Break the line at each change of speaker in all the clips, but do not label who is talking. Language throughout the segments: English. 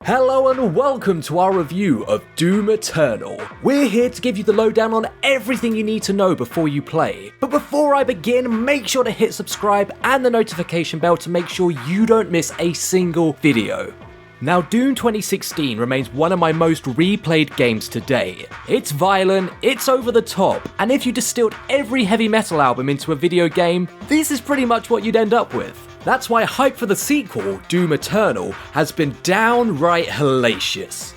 Hello and welcome to our review of Doom Eternal. We're here to give you the lowdown on everything you need to know before you play. But before I begin, make sure to hit subscribe and the notification bell to make sure you don't miss a single video. Now, Doom 2016 remains one of my most replayed games today. It's violent, it's over the top, and if you distilled every heavy metal album into a video game, this is pretty much what you'd end up with. That's why hype for the sequel, Doom Eternal, has been downright hellacious.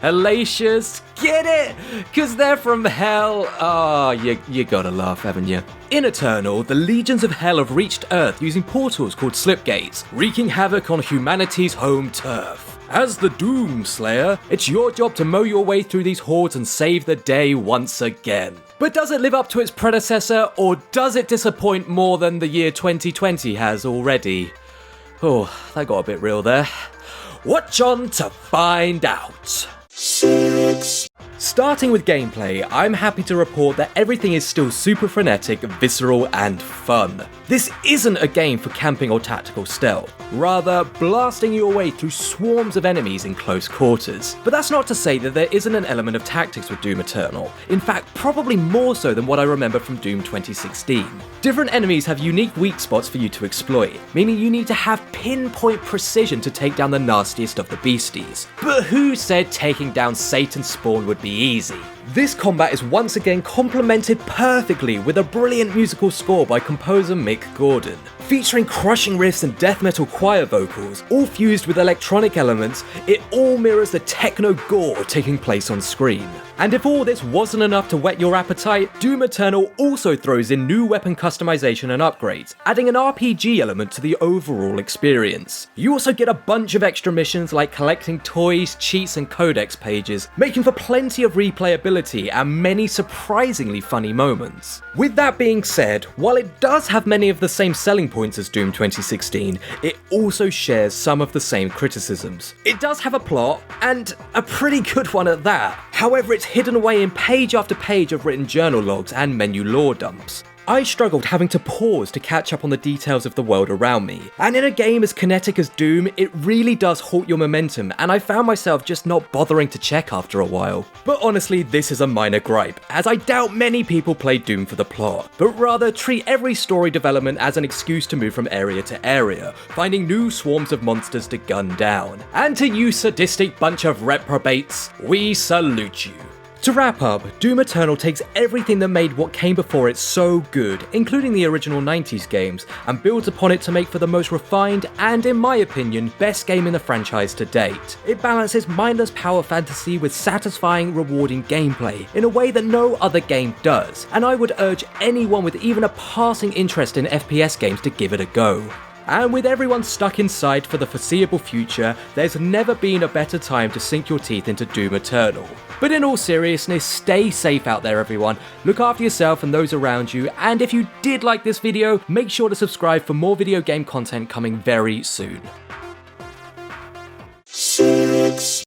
Hellacious? Get it? Cause they're from hell? Oh, you gotta laugh, haven't you? In Eternal, the legions of hell have reached Earth using portals called slipgates, wreaking havoc on humanity's home turf. As the Doom Slayer, it's your job to mow your way through these hordes and save the day once again. But does it live up to its predecessor, or does it disappoint more than the year 2020 has already? Oh, that got a bit real there. Watch on to find out. CeX. Starting with gameplay, I'm happy to report that everything is still super frenetic, visceral, and fun. This isn't a game for camping or tactical stealth, rather blasting your way through swarms of enemies in close quarters. But that's not to say that there isn't an element of tactics with Doom Eternal. In fact, probably more so than what I remember from Doom 2016. Different enemies have unique weak spots for you to exploit, meaning you need to have pinpoint precision to take down the nastiest of the beasties. But who said taking down Satan's spawn would be easy? This combat is once again complemented perfectly with a brilliant musical score by composer Mick Gordon. Featuring crushing riffs and death metal choir vocals, all fused with electronic elements, it all mirrors the techno gore taking place on screen. And if all this wasn't enough to whet your appetite, Doom Eternal also throws in new weapon customization and upgrades, adding an RPG element to the overall experience. You also get a bunch of extra missions like collecting toys, cheats and codex pages, making for plenty of replayability and many surprisingly funny moments. With that being said, while it does have many of the same selling points as Doom 2016, it also shares some of the same criticisms. It does have a plot, and a pretty good one at that. However, it's hidden away in page after page of written journal logs and menu lore dumps. I struggled having to pause to catch up on the details of the world around me, and in a game as kinetic as Doom, it really does halt your momentum, and I found myself just not bothering to check after a while. But honestly, this is a minor gripe, as I doubt many people play Doom for the plot, but rather treat every story development as an excuse to move from area to area, finding new swarms of monsters to gun down. And to you sadistic bunch of reprobates, we salute you. To wrap up, Doom Eternal takes everything that made what came before it so good, including the original 90s games, and builds upon it to make for the most refined and, in my opinion, best game in the franchise to date. It balances mindless power fantasy with satisfying, rewarding gameplay in a way that no other game does, and I would urge anyone with even a passing interest in FPS games to give it a go. And with everyone stuck inside for the foreseeable future, there's never been a better time to sink your teeth into Doom Eternal. But in all seriousness, stay safe out there everyone, look after yourself and those around you, and if you did like this video, make sure to subscribe for more video game content coming very soon.